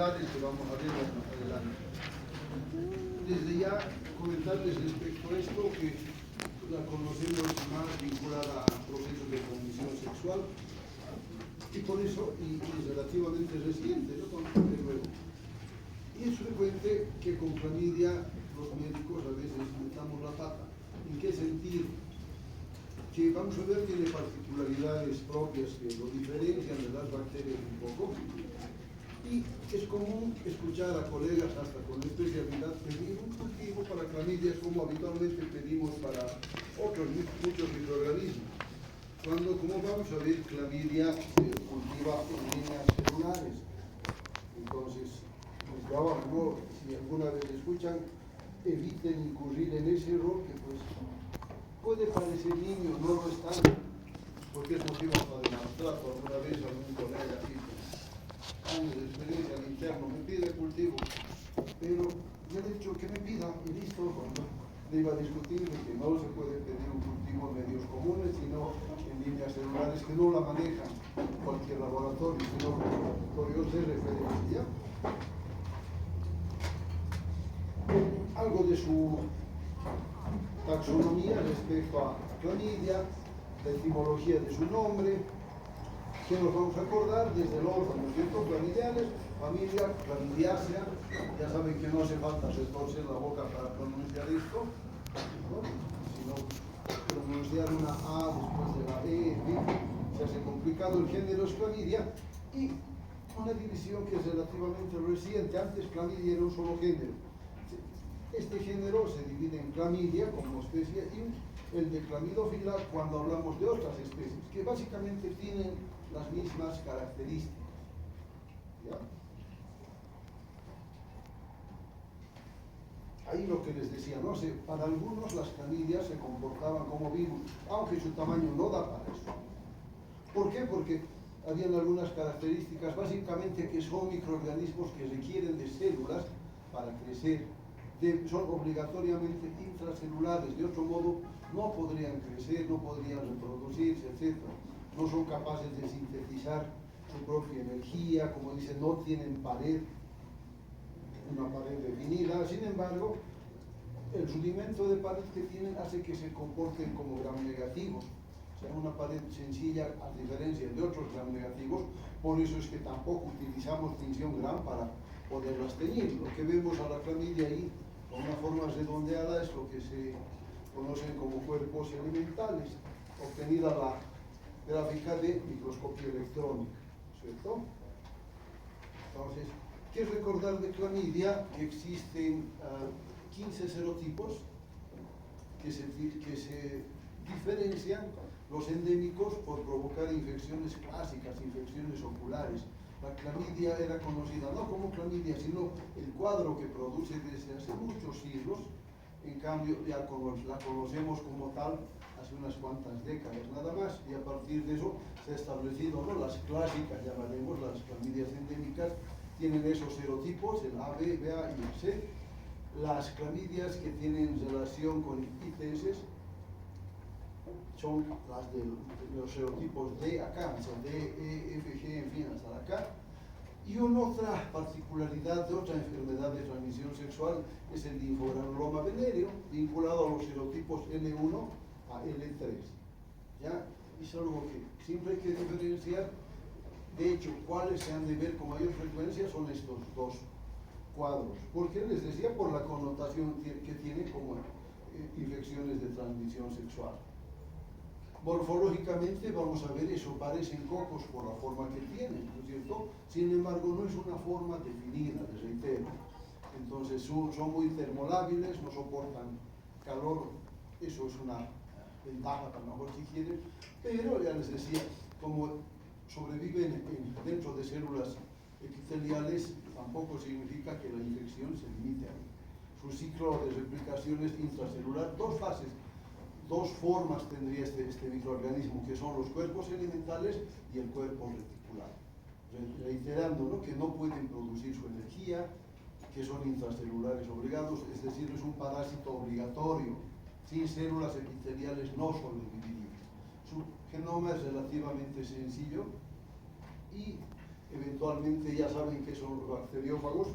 particularidades que vamos a ver más adelante. Desde ya comentarles respecto a esto que la conocemos más vinculada a procesos de transmisión sexual y por eso y relativamente reciente, ¿no? Y es frecuente que con clamidia los médicos a veces metamos la pata. ¿En qué sentido? Que vamos a ver tiene particularidades propias que lo diferencian de las bacterias un poco, y es común escuchar a colegas hasta con especialidad pedir un cultivo para clamidias como habitualmente pedimos para otros muchos microorganismos, cuando, como vamos a ver, clamidia se cultiva en líneas celulares. Entonces, desde ahora, ¿no? Si alguna vez escuchan, eviten incurrir en ese error que pues puede parecer niño, no lo es tanto, porque es motivo de maltrato. Alguna vez algún colega así, años de experiencia al interno, me pide cultivo, pero me ha dicho que me pida y listo. Cuando le iba a discutir de que no se puede pedir un cultivo en medios comunes, sino en líneas celulares que no la manejan cualquier laboratorio, sino laboratorios de referencia. Algo de su taxonomía respecto a clamidia, la etimología de su nombre, que nos vamos a acordar desde el órgano, ¿cierto? Clamidiales, familia, clamidiácea. Ya saben que no hace falta retorcer la boca para pronunciar esto, ¿no? Sino pronunciar una A después de la E, en fin, se hace complicado. El género es clamidia y una división que es relativamente reciente. Antes clamidia era un solo género. Este género se divide en clamidia como especie y el de clamidófila cuando hablamos de otras especies, que básicamente tienen las mismas características. ¿Ya? Ahí lo que les decía, ¿no? Para algunos las clamidias se comportaban como virus, aunque su tamaño no da para eso. ¿Por qué? Porque habían algunas características, básicamente que son microorganismos que requieren de células para crecer. Son obligatoriamente intracelulares, de otro modo no podrían crecer, no podrían reproducirse, etc. No son capaces de sintetizar su propia energía, como dicen, no tienen pared, una pared definida. Sin embargo, el rudimento de pared que tienen hace que se comporten como gram negativos. O sea, una pared sencilla, a diferencia de otros gram negativos. Por eso es que tampoco utilizamos tinción gram para poderlas teñir. Lo que vemos a la clamidia ahí, con una forma redondeada, es lo que se conocen como cuerpos elementales, obtenida la gráfica de microscopio electrónico, ¿cierto? Entonces, ¿qué recordar de clamidia? Que existen 15 serotipos que se diferencian los endémicos por provocar infecciones clásicas, infecciones oculares. La clamidia era conocida no como clamidia, sino el cuadro que produce desde hace muchos siglos. En cambio, ya la conocemos como tal hace unas cuantas décadas nada más, y a partir de eso se ha establecido, ¿no? Las clásicas, llamaremos las clamidias endémicas, tienen esos serotipos, el A, B, BA y el C. Las clamidias que tienen relación con ITS son las de los serotipos D acá, o sea, D, E, F, G, en fin, hasta acá. Y una otra particularidad de otra enfermedad de transmisión sexual es el linfogranuloma venéreo, vinculado a los serotipos L1 a L3. ¿Ya? Es algo que siempre hay que diferenciar. De hecho, cuáles se han de ver con mayor frecuencia son estos dos cuadros. Porque les decía, por la connotación que tiene como infecciones de transmisión sexual. Morfológicamente vamos a ver eso, parecen cocos por la forma que tienen, ¿no es cierto? Sin embargo, no es una forma definida, les reitero. Entonces son muy termolábiles, no soportan calor, eso es una ventaja a lo mejor si quieren, pero ya les decía, como sobreviven dentro de células epiteliales, tampoco significa que la infección se limite ahí. Su ciclo de replicación es intracelular, dos fases. Dos formas tendría este microorganismo, que son los cuerpos elementales y el cuerpo reticular. Reiterando, ¿no? Que no pueden producir su energía, que son intracelulares obligados, es decir, es un parásito obligatorio. Sin células epiteliales no sobreviviría. Su genoma es relativamente sencillo y eventualmente ya saben que son los bacteriófagos,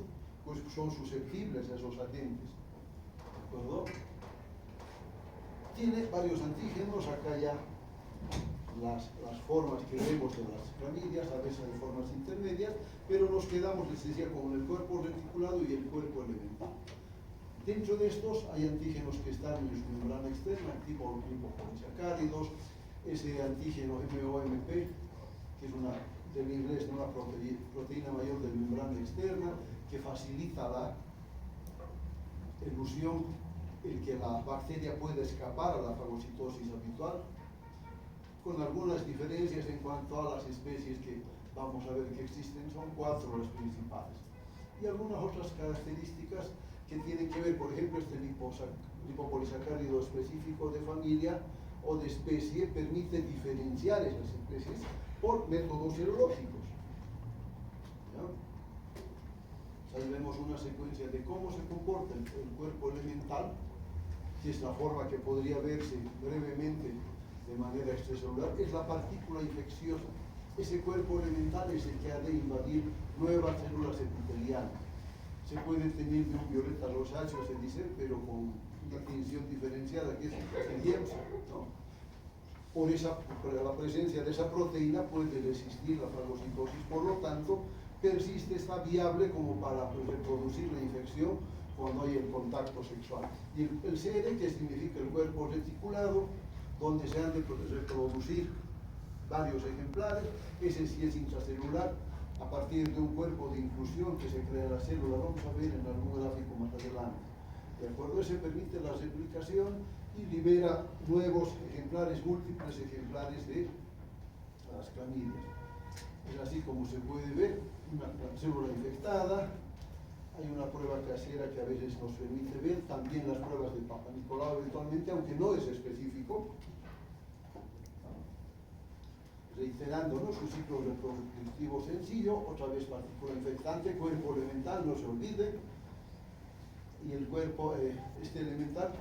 pues son susceptibles a esos agentes. ¿De acuerdo? Tiene varios antígenos, acá ya las formas que vemos de las clamidias, a veces hay formas intermedias, pero nos quedamos, les decía, con el cuerpo reticulado y el cuerpo elemental. Dentro de estos hay antígenos que están en su membrana externa, tipo lipopolisacáridos, ese antígeno MOMP, que es del inglés, una proteína mayor de membrana externa, que facilita la elusión, el que la bacteria pueda escapar a la fagocitosis habitual, con algunas diferencias en cuanto a las especies que vamos a ver que existen, son 4 las principales. Y algunas otras características que tienen que ver, por ejemplo, este lipopolisacárido específico de familia o de especie permite diferenciar esas especies por métodos serológicos. ¿Ya? Ahí vemos una secuencia de cómo se comporta el cuerpo elemental, que es la forma que podría verse brevemente de manera extracelular, es la partícula infecciosa. Ese cuerpo elemental es el que ha de invadir nuevas células epiteliales. Se puede tener de un violeta rosáceo, se dice, pero con una tinción diferenciada, que es el lienzo, ¿no? Por la presencia de esa proteína puede resistir la fagocitosis, por lo tanto, persiste, está viable como para reproducir la infección cuando hay el contacto sexual. Y el CR, que significa el cuerpo reticulado, donde se han de reproducir varios ejemplares, ese sí es intracelular, a partir de un cuerpo de inclusión que se crea en la célula, vamos a ver en algún gráfico más adelante. ¿De acuerdo? Ese permite la replicación y libera nuevos ejemplares, múltiples ejemplares de las clamidias. Es así como se puede ver una célula infectada. Hay una prueba casera que a veces nos permite ver, también las pruebas de Papa Nicolau eventualmente, aunque no es específico. Reiterando, ¿no?, su ciclo reproductivo sencillo, otra vez partícula infectante, cuerpo elemental, no se olvide, y el cuerpo elemental,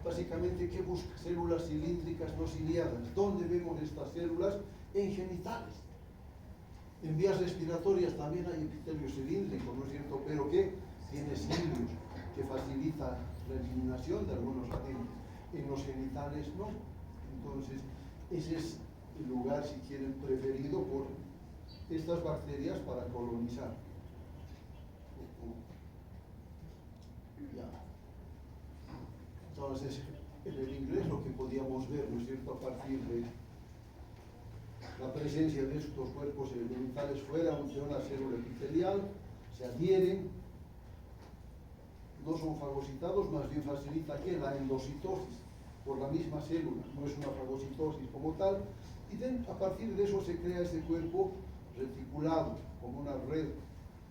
básicamente, ¿qué busca? Células cilíndricas no ciliadas. ¿Dónde vemos estas células? En genitales. En vías respiratorias también hay epitelio cilíndrico, ¿no es cierto? Pero que tiene cilios, que facilita la eliminación de algunos agentes. En los genitales no. Entonces, ese es el lugar, si quieren, preferido por estas bacterias para colonizar. Ya. Entonces, en el inglés lo que podíamos ver, ¿no es cierto?, a partir de la presencia de estos cuerpos elementales fuera de una célula epitelial, se adhieren, no son fagocitados, más bien facilita que la endocitosis por la misma célula, no es una fagocitosis como tal, y a partir de eso se crea ese cuerpo reticulado, como una red,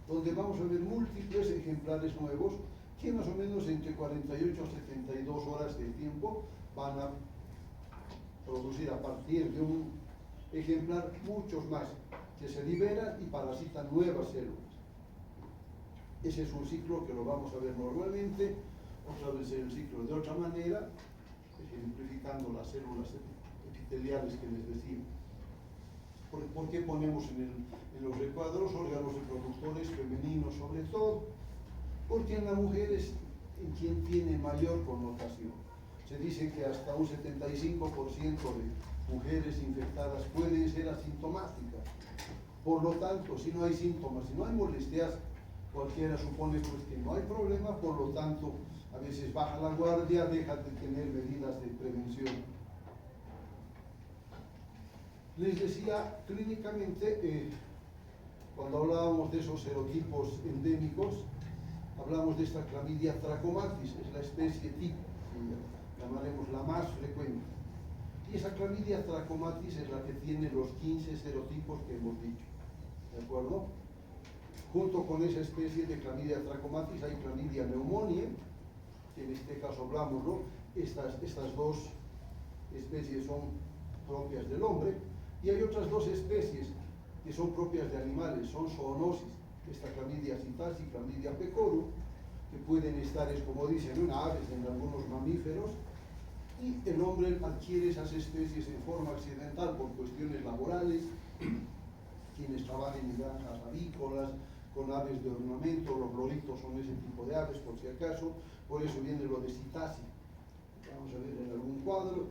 donde vamos a ver múltiples ejemplares nuevos que más o menos entre 48 a 72 horas de tiempo van a producir a partir de un ejemplar muchos más que se liberan y parasitan nuevas células. Ese es un ciclo que lo vamos a ver normalmente, otra vez el ciclo de otra manera, ejemplificando las células epiteliales que les decía. ¿Por qué ponemos en los recuadros órganos reproductores femeninos sobre todo? Porque en la mujer es en quien tiene mayor connotación. Se dice que hasta un 75% de mujeres infectadas pueden ser asintomáticas. Por lo tanto, si no hay síntomas, si no hay molestias, cualquiera supone pues que no hay problema, por lo tanto, a veces baja la guardia, deja de tener medidas de prevención. Les decía, clínicamente, cuando hablábamos de esos serotipos endémicos, hablamos de esta clamidia trachomatis, es la especie tipo, llamaremos la más frecuente. Y esa clamidia trachomatis es la que tiene los 15 serotipos que hemos dicho, ¿de acuerdo? Junto con esa especie de clamidia trachomatis hay clamidia pneumoniae, que en este caso hablamos, ¿no? Estas dos especies son propias del hombre, y hay otras dos especies que son propias de animales, son zoonosis, esta clamidia psittacea y clamidia pecorum, que pueden estar, es como dicen, en aves, en algunos mamíferos, y el hombre adquiere esas especies en forma accidental por cuestiones laborales, quienes trabajen en granjas avícolas, con aves de ornamento, los loritos son ese tipo de aves, por si acaso, por eso viene lo de citasi. Vamos a ver en algún cuadro,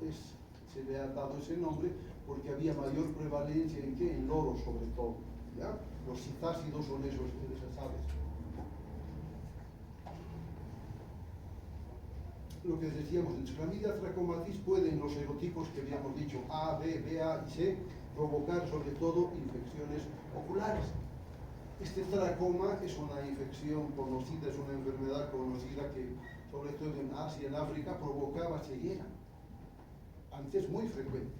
se le ha dado ese nombre porque había mayor prevalencia en ¿qué? En loros sobre todo, ¿ya? Los citácidos son esas aves. Lo que decíamos, en Chlamydia trachomatis pueden los serotipos que habíamos dicho A, B, BA y C provocar sobre todo infecciones oculares. Este tracoma es una infección conocida, es una enfermedad conocida que sobre todo en Asia y en África provocaba ceguera. Antes muy frecuente.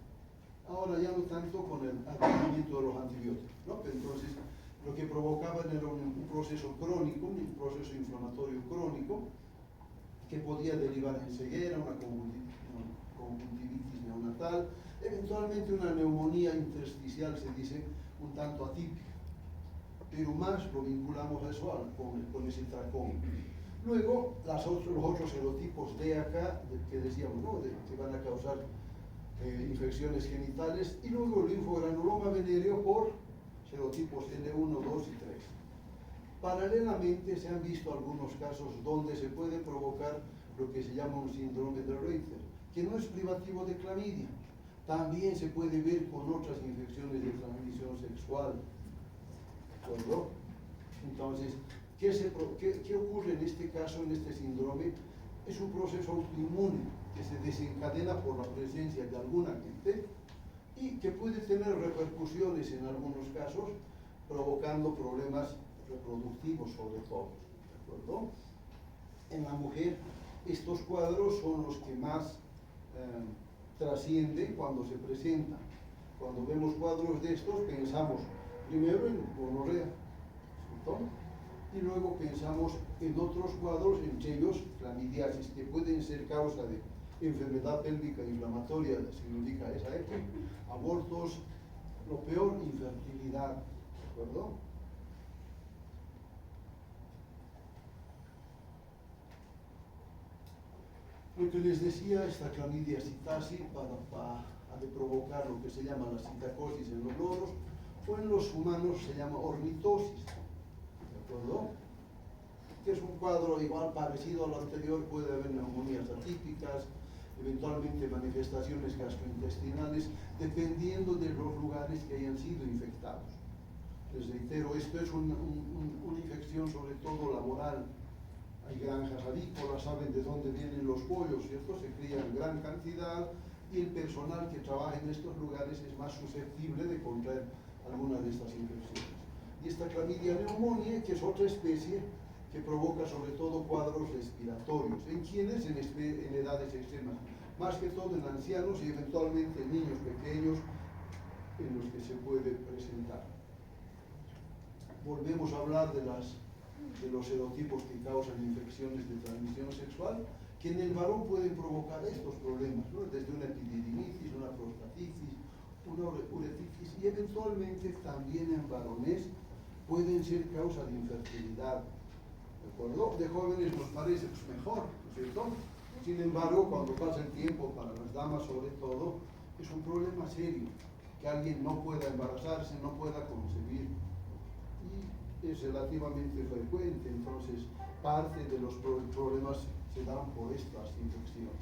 Ahora ya no tanto con el advenimiento de los antibióticos, ¿no? Pero entonces lo que provocaban era un proceso crónico, un proceso inflamatorio crónico que podía derivar en ceguera, una conjuntivitis neonatal, eventualmente una neumonía intersticial, se dice, un tanto atípica. Pero más lo vinculamos a eso con ese tracoma. Luego, los otros serotipos de acá, que decíamos, ¿no? Que van a causar infecciones genitales, y luego el linfogranuloma venéreo por serotipos L1, 2 y 3. Paralelamente se han visto algunos casos donde se puede provocar lo que se llama un síndrome de Reuter, que no es privativo de clamidia. También se puede ver con otras infecciones de transmisión sexual. ¿De acuerdo? Entonces, ¿qué ocurre en este caso, en este síndrome? Es un proceso autoinmune que se desencadena por la presencia de algún agente y que puede tener repercusiones en algunos casos, provocando problemas reproductivos sobre todo. ¿De acuerdo? En la mujer, estos cuadros son los que más trascienden cuando se presentan. Cuando vemos cuadros de estos, pensamos primero en gonorrea, ¿cierto? Y luego pensamos en otros cuadros, entre ellos clamidiasis, que pueden ser causa de enfermedad pélvica inflamatoria, se lo indica esa época, abortos, lo peor, infertilidad, ¿de acuerdo? Lo que les decía, esta clamidia citasi ha de provocar lo que se llama la citacosis en los loros, o en los humanos se llama ornitosis, ¿de acuerdo? Que es un cuadro igual parecido al anterior, puede haber neumonías atípicas, eventualmente manifestaciones gastrointestinales, dependiendo de los lugares que hayan sido infectados. Les reitero, esto es una infección sobre todo laboral. Hay granjas avícolas, saben de dónde vienen los pollos, ¿cierto? Se crían en gran cantidad y el personal que trabaja en estos lugares es más susceptible de contraer alguna de estas infecciones. Y esta clamidia pneumoniae, que es otra especie que provoca sobre todo cuadros respiratorios. ¿En quiénes? En edades extremas. Más que todo en ancianos y eventualmente en niños pequeños en los que se puede presentar. Volvemos a hablar de los serotipos que causan infecciones de transmisión sexual, que en el varón pueden provocar estos problemas, ¿no? Desde una epididimitis, una prostatitis, una uretitis, y eventualmente también en varones pueden ser causa de infertilidad. ¿De acuerdo? De jóvenes nos parece pues, mejor, ¿no es cierto? Sin embargo, cuando pasa el tiempo, para las damas sobre todo, es un problema serio, que alguien no pueda embarazarse, no pueda concebir. Y es relativamente frecuente, entonces parte de los problemas se dan por estas infecciones.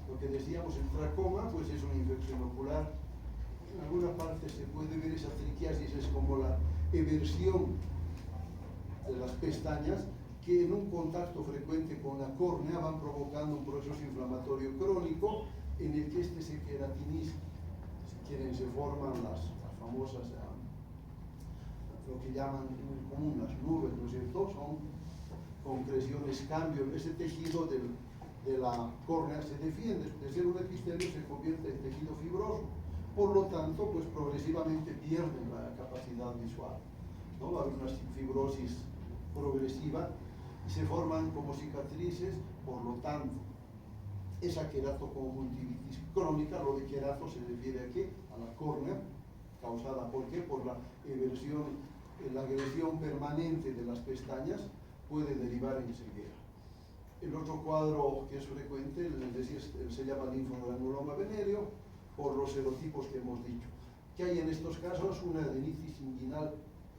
Lo que decíamos, el tracoma, pues es una infección ocular. En alguna parte se puede ver esa triquiasis, es como la eversión de las pestañas, que en un contacto frecuente con la córnea van provocando un proceso inflamatorio crónico en el que este se queratiniza. Si quieren, se forman las famosas, lo que llaman muy común las nubes, ¿no es cierto? Son concreciones, cambio. Ese tejido de la córnea se defiende, de ser un epistelio se convierte en tejido fibroso. Por lo tanto, pues progresivamente pierden la capacidad visual, ¿no? Va a haber una fibrosis progresiva y se forman como cicatrices. Por lo tanto, esa queratoconjuntivitis crónica, lo de querato se refiere a qué? A la córnea, causada ¿por qué? Por la eversión, la agresión permanente de las pestañas puede derivar en ceguera. El otro cuadro que es frecuente, les decía, se llama linfogranuloma venéreo, por los serotipos que hemos dicho. que hay en estos casos una adenitis inguinal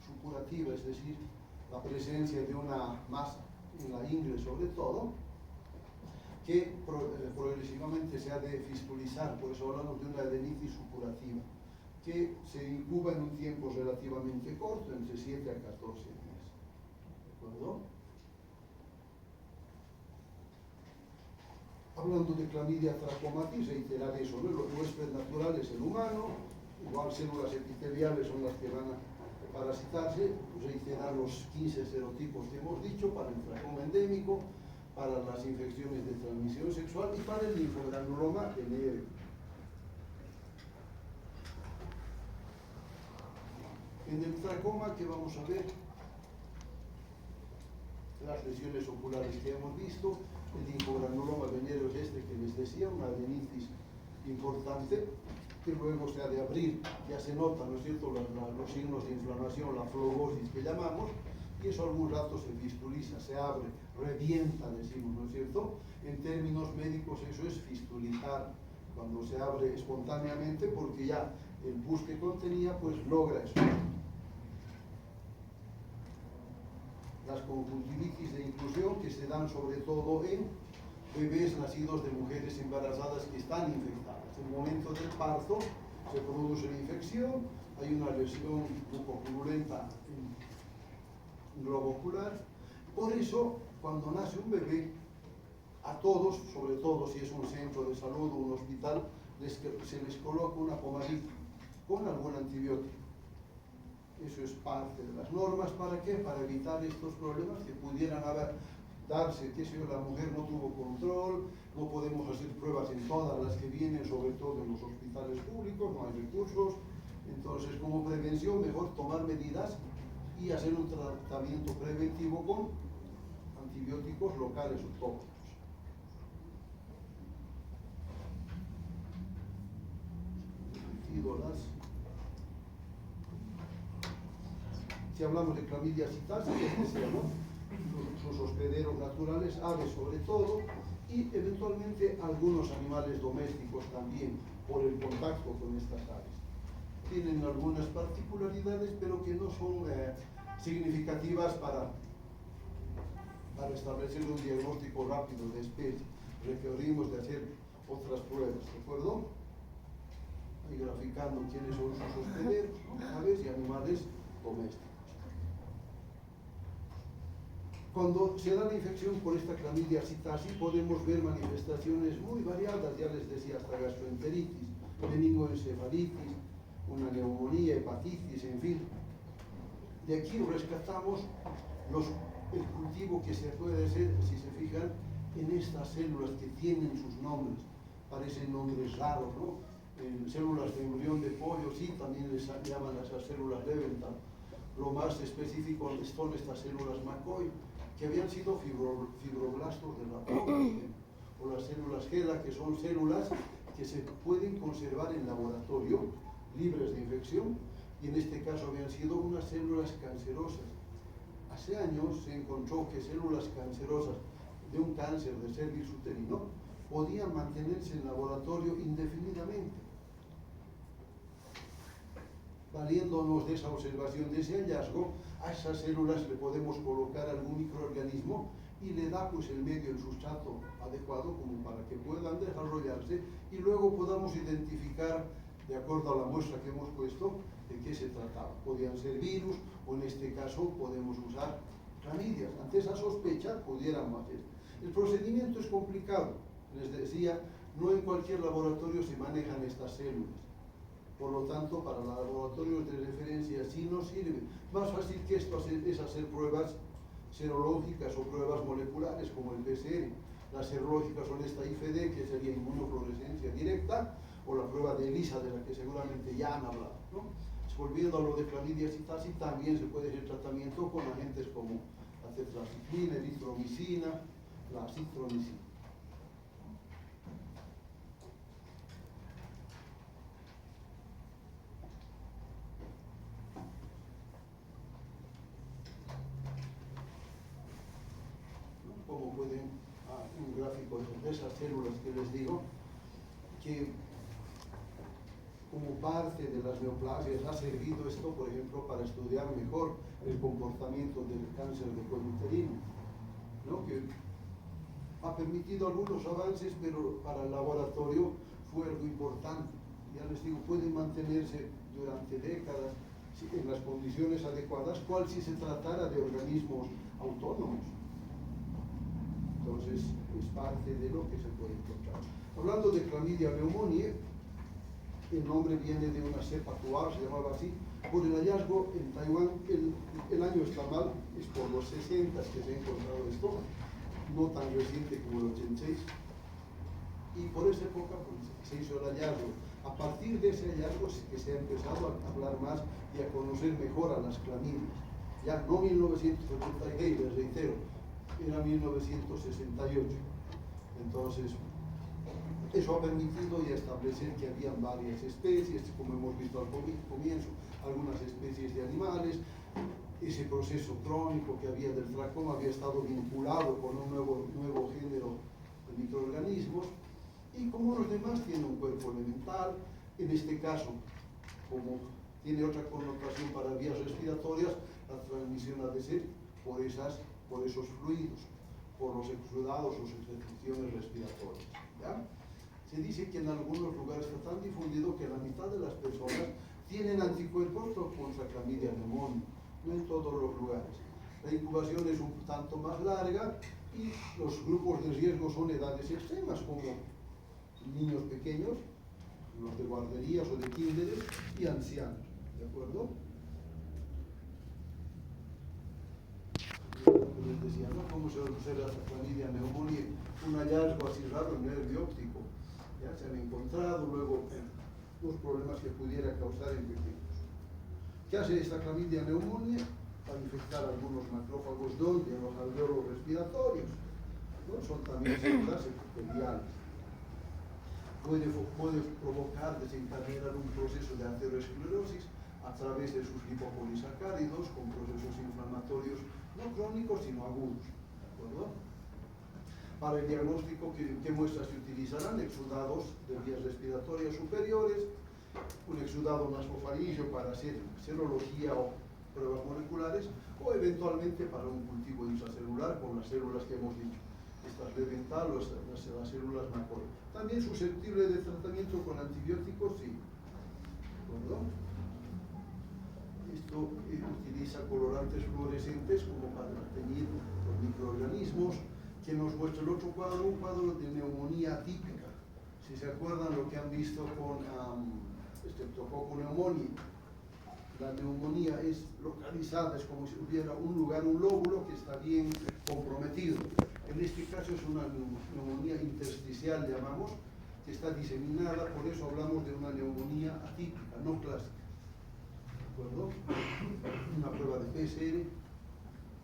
supurativa, es decir, la presencia de una masa en la ingle sobre todo, que progresivamente se ha de fistulizar, por eso hablamos de una adenitis supurativa, que se incuba en un tiempo relativamente corto, entre 7 a 14 días. ¿De acuerdo? Hablando de clamidia trachomatis, reiterar eso, ¿no? El huésped natural es el humano, igual células epiteliales son las que van a parasitarse, reiterar los 15 serotipos que hemos dicho para el tracoma endémico, para las infecciones de transmisión sexual y para el linfogranuloma venéreo. En el tracoma, que vamos a ver, las lesiones oculares que hemos visto, el linfogranuloma venéreo es este que les decía, una adenitis importante, que luego se ha de abrir, ya se nota, ¿no es cierto?, los signos de inflamación, la flogosis que llamamos, y eso algún rato se fistuliza, se abre, revienta, decimos, ¿no es cierto? En términos médicos eso es fistulizar, cuando se abre espontáneamente, porque ya el pus que contenía, pues logra eso. Las conjuntivitis de inclusión, que se dan sobre todo en bebés nacidos de mujeres embarazadas que están infectadas. En el momento del parto se produce la infección, hay una lesión mucopurulenta en globo ocular. Por eso, cuando nace un bebé, a todos, sobre todo si es un centro de salud o un hospital, se les coloca una pomadita con algún antibiótico. Eso es parte de las normas. ¿Para qué? Para evitar estos problemas que pudieran darse, que si la mujer no tuvo control, no podemos hacer pruebas en todas las que vienen, sobre todo en los hospitales públicos, no hay recursos. Entonces, como prevención, mejor tomar medidas y hacer un tratamiento preventivo con antibióticos locales o tópicos. Si hablamos de clamidia citasi, sus hospederos naturales, aves sobre todo, y eventualmente algunos animales domésticos también, por el contacto con estas aves. Tienen algunas particularidades, pero que no son significativas para establecer un diagnóstico rápido de especie. Requerimos de hacer otras pruebas, ¿de acuerdo? Ahí graficando quiénes son sus hospederos, ¿no? Aves y animales domésticos. Cuando se da la infección por esta clamidia citasi, podemos ver manifestaciones muy variadas, ya les decía, hasta gastroenteritis, meningoencefalitis, una neumonía, hepatitis, en fin. De aquí rescatamos el cultivo que se puede hacer, si se fijan, en estas células que tienen sus nombres, parecen nombres raros, ¿no? En células de embrión de pollo, sí, también les llaman a esas células Leventhal. Lo más específico son estas células McCoy, que habían sido fibroblastos de ratón, o las células HeLa, que son células que se pueden conservar en laboratorio, libres de infección, y en este caso habían sido unas células cancerosas. Hace años se encontró que células cancerosas de un cáncer de cervix uterino podían mantenerse en laboratorio indefinidamente. Valiéndonos de esa observación, de ese hallazgo, a esas células le podemos colocar algún microorganismo y le da pues el medio, el sustrato adecuado como para que puedan desarrollarse y luego podamos identificar, de acuerdo a la muestra que hemos puesto, de qué se trataba. Podían ser virus o en este caso podemos usar clamidias. Ante esa sospecha pudiéramos hacer. El procedimiento es complicado. Les decía, no en cualquier laboratorio se manejan estas células. Por lo tanto, para los laboratorios de referencia sí nos sirve. Más fácil que esto es hacer pruebas serológicas o pruebas moleculares como el PCR. Las serológicas son esta IFD, que sería inmunofluorescencia directa, o la prueba de ELISA, de la que seguramente ya han hablado, ¿no? Volviendo a lo de clamidia citasi, también se puede hacer tratamiento con agentes como la tetraciclina, eritromicina, la acitromicina. Como pueden, un gráfico de esas células que les digo, que como parte de las neoplasias ha servido esto, por ejemplo, para estudiar mejor el comportamiento del cáncer de cuello uterino, ¿no? Que ha permitido algunos avances, pero para el laboratorio fue algo importante. Ya les digo, pueden mantenerse durante décadas en las condiciones adecuadas, cual si se tratara de organismos autónomos. Entonces, es parte de lo que se puede encontrar. Hablando de Chlamydia pneumoniae, el nombre viene de una cepa tuar, se llamaba así, por el hallazgo en Taiwán, el año está mal, es por los 60 que se ha encontrado esto, no tan reciente como el 86, y por esa época pues, se hizo el hallazgo. A partir de ese hallazgo es que se ha empezado a hablar más y a conocer mejor a las clamidias. Ya no 1986, les reitero, era 1968. Entonces, eso ha permitido ya establecer que habían varias especies, como hemos visto al comienzo, algunas especies de animales. Ese proceso crónico que había del tracoma había estado vinculado con un nuevo género de microorganismos, y como los demás tiene un cuerpo elemental, en este caso, como tiene otra connotación para vías respiratorias, la transmisión ha de ser por esos fluidos, por los exudados o secreciones respiratorias, ¿ya? Se dice que en algunos lugares está tan difundido que la mitad de las personas tienen anticuerpos contra Chlamydia pneumoniae, no en todos los lugares. La incubación es un tanto más larga y los grupos de riesgo son edades extremas, como niños pequeños, los de guarderías o de kinderes, y ancianos, ¿de acuerdo? Les decía, ¿no? ¿Cómo se observa la Chlamydia pneumoniae? Un hallazgo así raro en nervio óptico. Ya se han encontrado luego los problemas que pudiera causar en pequeños. ¿Qué hace esta Chlamydia pneumoniae? Para infectar algunos macrófagos donde en los alveolos respiratorios, ¿no? Son también células epiteliales. Puede provocar, desencadenar un proceso de aterosclerosis a través de sus lipopolisacáridos con procesos inflamatorios no crónicos sino agudos, ¿de acuerdo? Para el diagnóstico, ¿qué muestras se utilizarán? Exudados de vías respiratorias superiores, un exudado nasofaríngeo para hacer serología o pruebas moleculares, o eventualmente para un cultivo intracelular con las células que hemos dicho, estas Leventhal o las células McCoy. También susceptible de tratamiento con antibióticos, sí. ¿De acuerdo? Esto utiliza colorantes fluorescentes como para teñir los microorganismos, que nos muestra el otro cuadro, un cuadro de neumonía atípica. Si se acuerdan lo que han visto con Streptococcus pneumoniae, la neumonía es localizada, es como si hubiera un lugar, un lóbulo que está bien comprometido. En este caso es una neumonía intersticial, llamamos, que está diseminada, por eso hablamos de una neumonía atípica, no clásica. ¿De acuerdo? Una prueba de PCR,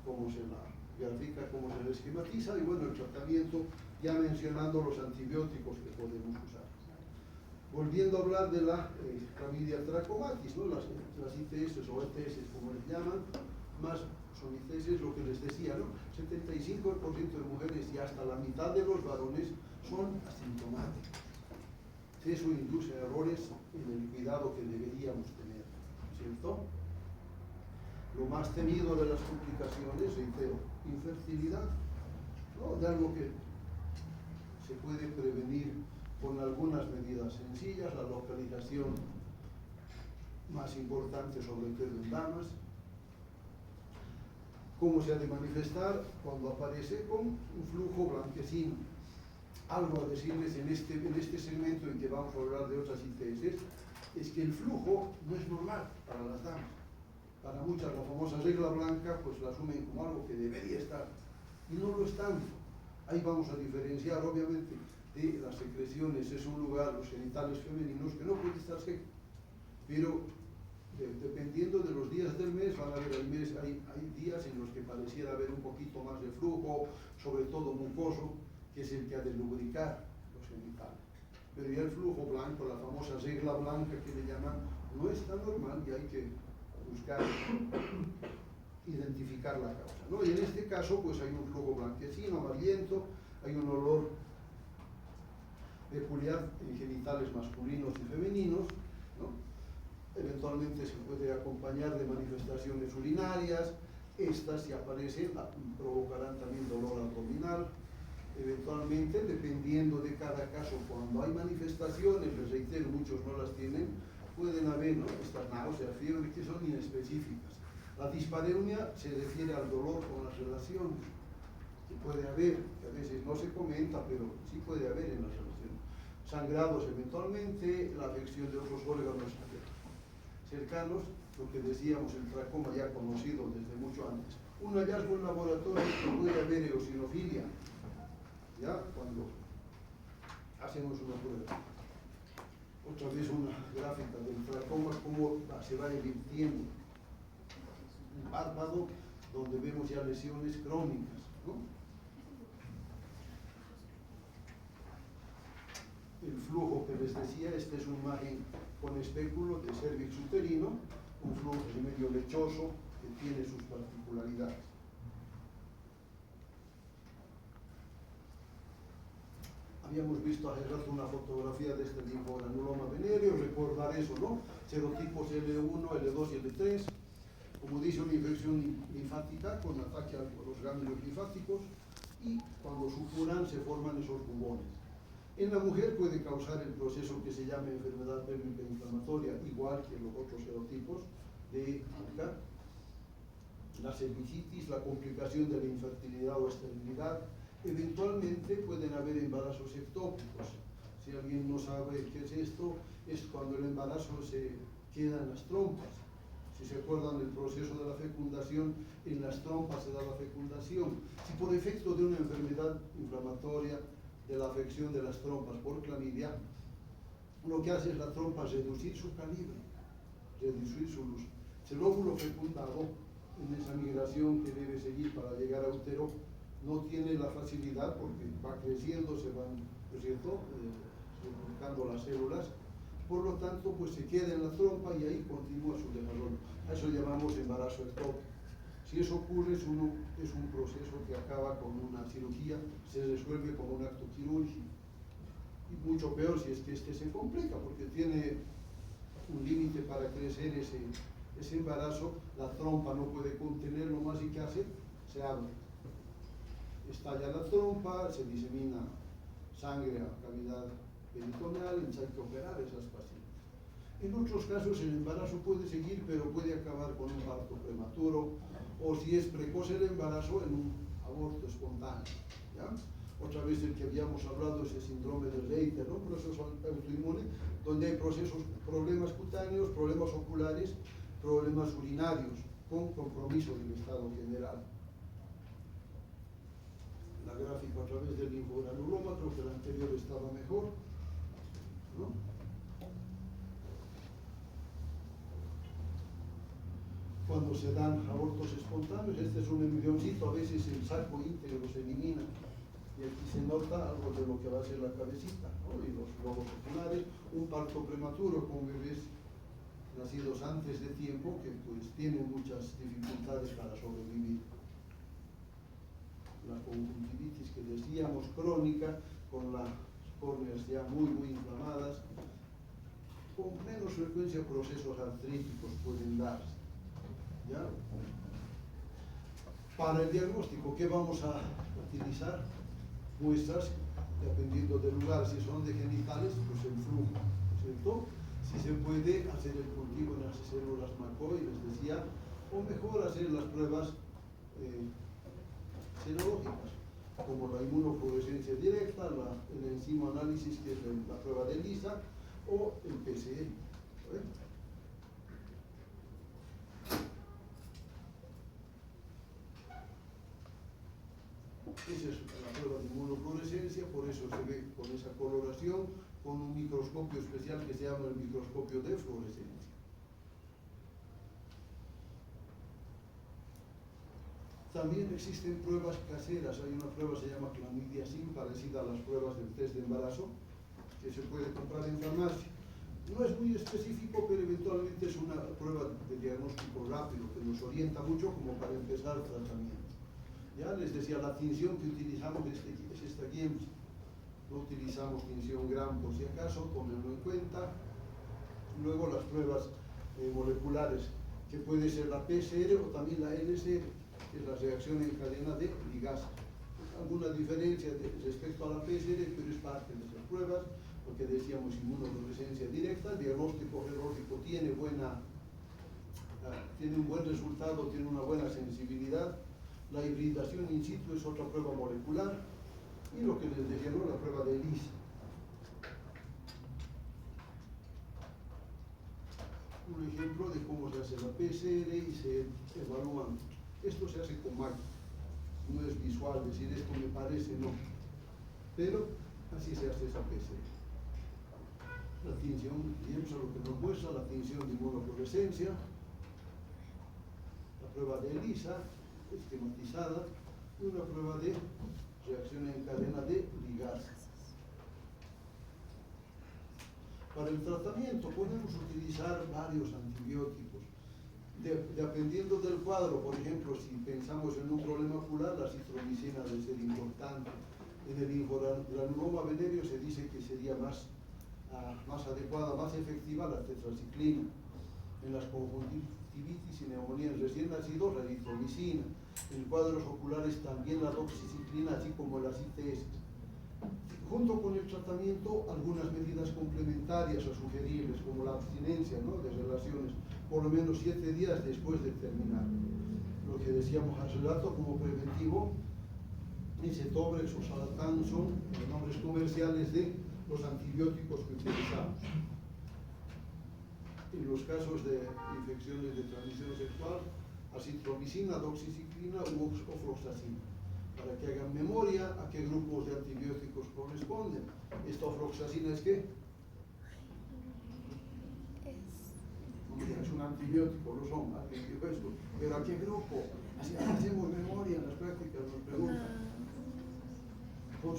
cómo se la grafica, cómo se la esquematiza, y bueno, el tratamiento, ya mencionando los antibióticos que podemos usar. Volviendo a hablar de la Chlamydia trachomatis, ¿no? las ITS o ETS, como les llaman, más son ITS, lo que les decía, ¿no? 75% de mujeres y hasta la mitad de los varones son asintomáticos. Eso induce errores en el cuidado que deberíamos tener, ¿cierto? Lo más temido de las complicaciones, reitero, infertilidad, ¿no? De algo que se puede prevenir con algunas medidas sencillas, la localización más importante sobre todo en damas. ¿Cómo se ha de manifestar? Cuando aparece con un flujo blanquecino. Algo a decirles en este segmento en que vamos a hablar de otras ITS, es que el flujo no es normal para las damas. Para muchas, la famosa regla blanca, pues la asumen como algo que debería estar, y no lo es tanto. Ahí vamos a diferenciar, obviamente, de las secreciones, es un lugar, los genitales femeninos, que no puede estar seco, pero dependiendo de los días del mes, van a ver hay días en los que pareciera haber un poquito más de flujo, sobre todo mucoso, que es el que ha de lubricar los genitales. Pero ya el flujo blanco, la famosa regla blanca que le llaman, no es tan normal y hay que buscar, identificar la causa, ¿no? Y en este caso, pues hay un flujo blanquecino, amarillento, hay un olor peculiar en genitales masculinos y femeninos, ¿no? Eventualmente se puede acompañar de manifestaciones urinarias, estas si aparecen provocarán también dolor abdominal. Eventualmente, dependiendo de cada caso, cuando hay manifestaciones, les reitero, muchos no las tienen, pueden haber, ¿no?, estas náuseas, fiebre, que son inespecíficas. La dispareunia se refiere al dolor con las relaciones, que puede haber, que a veces no se comenta, pero sí puede haber en las relaciones. Sangrados eventualmente, la afección de otros órganos cercanos, lo que decíamos, el tracoma ya conocido desde mucho antes. Un hallazgo en laboratorio es que puede haber eosinofilia, ya cuando hacemos una prueba. Otra vez una gráfica del tracoma, cómo se va invirtiendo un párpado, donde vemos ya lesiones crónicas, ¿no? El flujo que les decía, esta es una imagen con espéculo de cérvix uterino, un flujo medio lechoso que tiene sus particularidades. Habíamos visto hace rato una fotografía de este linfogranuloma venéreo, recordar eso, ¿no? Serotipos L1, L2 y L3, como dice, una infección linfática con ataque a los ganglios linfáticos, y cuando supuran se forman esos bubones. En la mujer puede causar el proceso que se llama enfermedad pélvica inflamatoria, igual que los otros serotipos de ALCA, la cervicitis, la complicación de la infertilidad o esterilidad. Eventualmente pueden haber embarazos ectópicos. Si alguien no sabe qué es esto, es cuando el embarazo se queda en las trompas. Si se acuerdan del proceso de la fecundación, en las trompas se da la fecundación. Si por efecto de una enfermedad inflamatoria, de la afección de las trompas por clamidia, lo que hace es la trompa reducir su calibre, reducir su luz. Si el óvulo fecundado, en esa migración que debe seguir para llegar a útero, no tiene la facilidad porque va creciendo, se van, ¿no es cierto?, multiplicando las células, por lo tanto, pues se queda en la trompa y ahí continúa su desarrollo. A eso llamamos embarazo ectópico. Si eso ocurre, es un proceso que acaba con una cirugía, se resuelve con un acto quirúrgico. Y mucho peor si es que este se complica, porque tiene un límite para crecer ese embarazo, la trompa no puede contenerlo más, y ¿qué hace? Se abre. Estalla la trompa, se disemina sangre a cavidad peritoneal, hay que operar esas pacientes. En otros casos el embarazo puede seguir, pero puede acabar con un parto prematuro, o si es precoz el embarazo, en un aborto espontáneo, ¿ya? Otra vez el que habíamos hablado es el síndrome de Reiter, ¿no?, proceso autoinmune, donde hay problemas cutáneos, problemas oculares, problemas urinarios, con compromiso del estado general. La gráfica a través del linfogranuloma, creo que la anterior estaba mejor, ¿no? Cuando se dan abortos espontáneos, este es un embrioncito, a veces el saco íntegro se elimina, y aquí se nota algo de lo que va a ser la cabecita, ¿no?, y los globos oculares. Un parto prematuro con bebés nacidos antes de tiempo, que pues tienen muchas dificultades para sobrevivir. La conjuntivitis que decíamos, crónica, con las córneas ya muy inflamadas, con menos frecuencia procesos artríticos pueden darse, ¿ya? Para el diagnóstico, ¿qué vamos a utilizar? Muestras, dependiendo del lugar. Si son de genitales, pues el flujo, ¿cierto? Si se puede hacer el cultivo en las células McCoy, les decía, o mejor hacer las pruebas serológicas, como la inmunofluorescencia directa, el enzima análisis, que es la prueba de ELISA, o el PCR. Esa es la prueba de inmunofluorescencia, por eso se ve con esa coloración, con un microscopio especial que se llama el microscopio de fluorescencia. También existen pruebas caseras. Hay una prueba que se llama Clamidia Sim, parecida a las pruebas del test de embarazo, que se puede comprar en farmacia. No es muy específico, pero eventualmente es una prueba de diagnóstico rápido que nos orienta mucho como para empezar el tratamiento. Ya les decía, la tinción que utilizamos es esta GIEMS. No utilizamos tinción Gram por si acaso, tómenlo en cuenta. Luego las pruebas moleculares, que puede ser la PCR o también la LC, que es la reacción en cadena de ligasa. Alguna diferencia respecto a la PCR, pero es parte de esas pruebas, porque decíamos inmunofluorescencia directa, el diagnóstico serológico tiene un buen resultado, tiene una buena sensibilidad. La hibridación in situ es otra prueba molecular, y lo que les decía, ¿no?, la prueba de ELISA. Un ejemplo de cómo se hace la PCR y se evalúan. Esto se hace con máquina, no es visual, decir esto me parece, no. Pero así se hace esa PCR. La tinción, y eso es lo que nos muestra la tinción de inmunofluorescencia, la prueba de ELISA, esquematizada, y una prueba de reacción en cadena de ligasa. Para el tratamiento podemos utilizar varios antibióticos, dependiendo del cuadro. Por ejemplo, si pensamos en un problema ocular, la citromicina debe ser importante. En el ingranuloma venéreo se dice que sería más adecuada, más efectiva la tetraciclina. En las conjuntivitis y neumonías recién nacidos, la eritromicina. En cuadros oculares también la doxiciclina, así como las ITS. Junto con el tratamiento, algunas medidas complementarias o sugeribles, como la abstinencia, ¿no?, de relaciones, por lo menos 7 días después de terminar. Lo que decíamos hace rato como preventivo, Icetobrex o Salatán son los nombres comerciales de los antibióticos que utilizamos. En los casos de infecciones de transmisión sexual, acitromicina, doxiciclina u ofloxacina. Para que hagan memoria a qué grupos de antibióticos corresponden. ¿Esta ofloxacina es qué? Es un antibiótico, lo son, pero ¿a qué grupo? Así hacemos memoria en las prácticas, nos preguntan. Por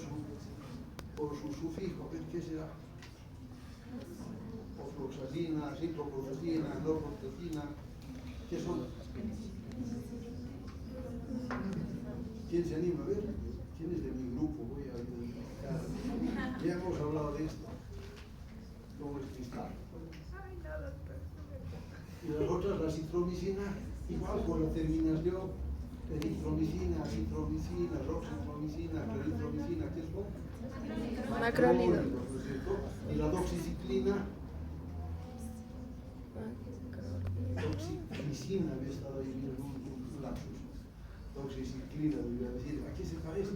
su sufijo, ¿qué será? Ofloxacina, ciprofloxacina, norproxacina, ¿qué son? ¿Quién se anima a ver? ¿Quién es de mi grupo? Voy a identificar. Ya hemos hablado de esto. ¿Cómo es cristal? Y las otras, la citromicina, igual con la terminación, eritromicina, citromicina, roxitromicina, claritromicina, ¿qué son? Macrólido. Y la doxiciclina, doxiciclina, me estaba ahí viendo un lapsus. Doxiciclina, debería decir, ¿a qué se parece?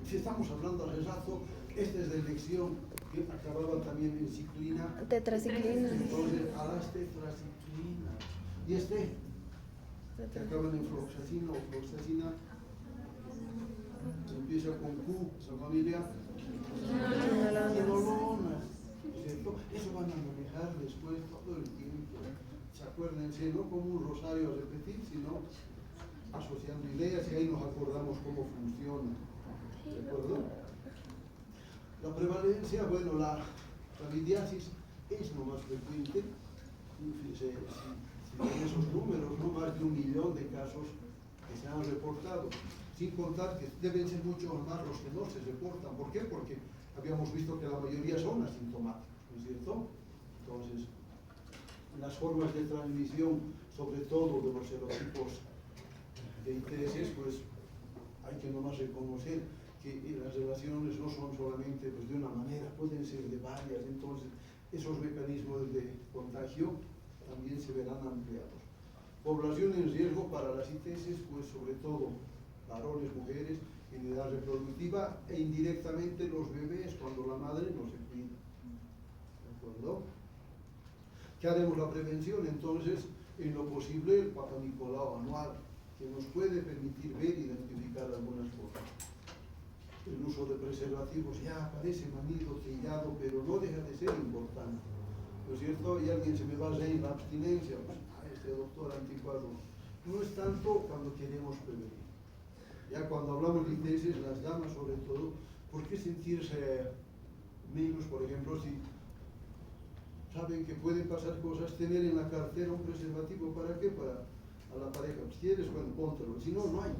Si estamos hablando hace rato, esta es de elección, que acababa también en ciclina. Tetraciclina. Entonces, a las tetraciclina. Y que acaban en floxacina o floxacina, empieza con Q, esa familia. Quinolonas, ¿cierto? Eso van a manejar después todo el tiempo. Acuérdense, no como un rosario a repetir, sino asociando ideas, y ahí nos acordamos cómo funciona. ¿De acuerdo? La prevalencia, bueno, la candidiasis es lo más frecuente. Si en esos números, no más de 1 millón de casos que se han reportado, sin contar que deben ser muchos más los que no se reportan. ¿Por qué? Porque habíamos visto que la mayoría son asintomáticos, ¿no es cierto? Entonces, las formas de transmisión, sobre todo de los serotipos de ITS, pues hay que nomás reconocer que las relaciones no son solamente pues, de una manera, pueden ser de varias. Entonces esos mecanismos de contagio también se verán ampliados. Población en riesgo para las ITS, pues sobre todo varones, mujeres en edad reproductiva e indirectamente los bebés cuando la madre no se cuida. ¿De acuerdo? ¿Qué haremos la prevención? Entonces, en lo posible, el Papa Nicolau anual, que nos puede permitir ver e identificar algunas cosas. El uso de preservativos ya parece manido, trillado, pero no deja de ser importante. ¿No es cierto? Y alguien se me va a reír la abstinencia, pues, este doctor anticuado. No es tanto cuando queremos prevenir. Ya cuando hablamos de ITS, las damas sobre todo, ¿por qué sentirse menos, por ejemplo, si saben que pueden pasar cosas, tener en la cartera un preservativo? ¿Para qué? Para a la pareja. Si quieres, bueno, póntelo. Si no, no hay.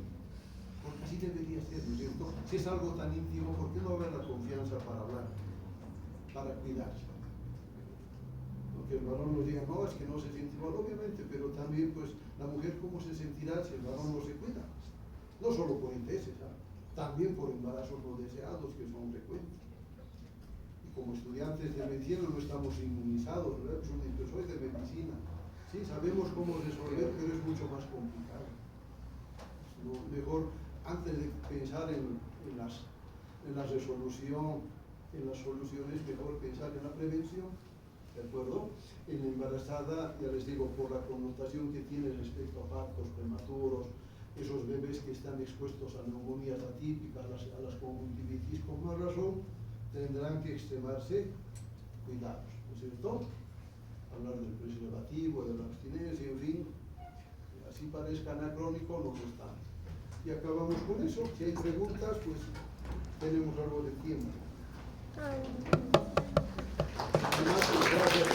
Porque así debería ser, ¿no es cierto? Si es algo tan íntimo, ¿por qué no haber la confianza para hablar? Para cuidarse. ¿No? que el varón nos diga, no, es que no se siente igual, obviamente, pero también, pues, la mujer cómo se sentirá si el varón no se cuida. No solo por ITS, ¿sabes? También por embarazos no deseados que son frecuentes. Y como estudiantes de medicina no estamos inmunizados, ¿verdad? Yo soy de medicina. Sí, sabemos cómo resolver, pero es mucho más complicado. Lo mejor, antes de pensar en la resolución, en las soluciones, mejor pensar en la prevención, ¿de acuerdo? En la embarazada, ya les digo, por la connotación que tiene respecto a partos prematuros, esos bebés que están expuestos a neumonías atípicas, a las conjuntivitis, con más razón, tendrán que extremarse cuidados, ¿no es cierto? Hablar del preservativo, de la abstinencia, en fin, así parezca anacrónico, no lo está. Y acabamos con eso. Si hay preguntas, pues tenemos algo de tiempo. Además, gracias.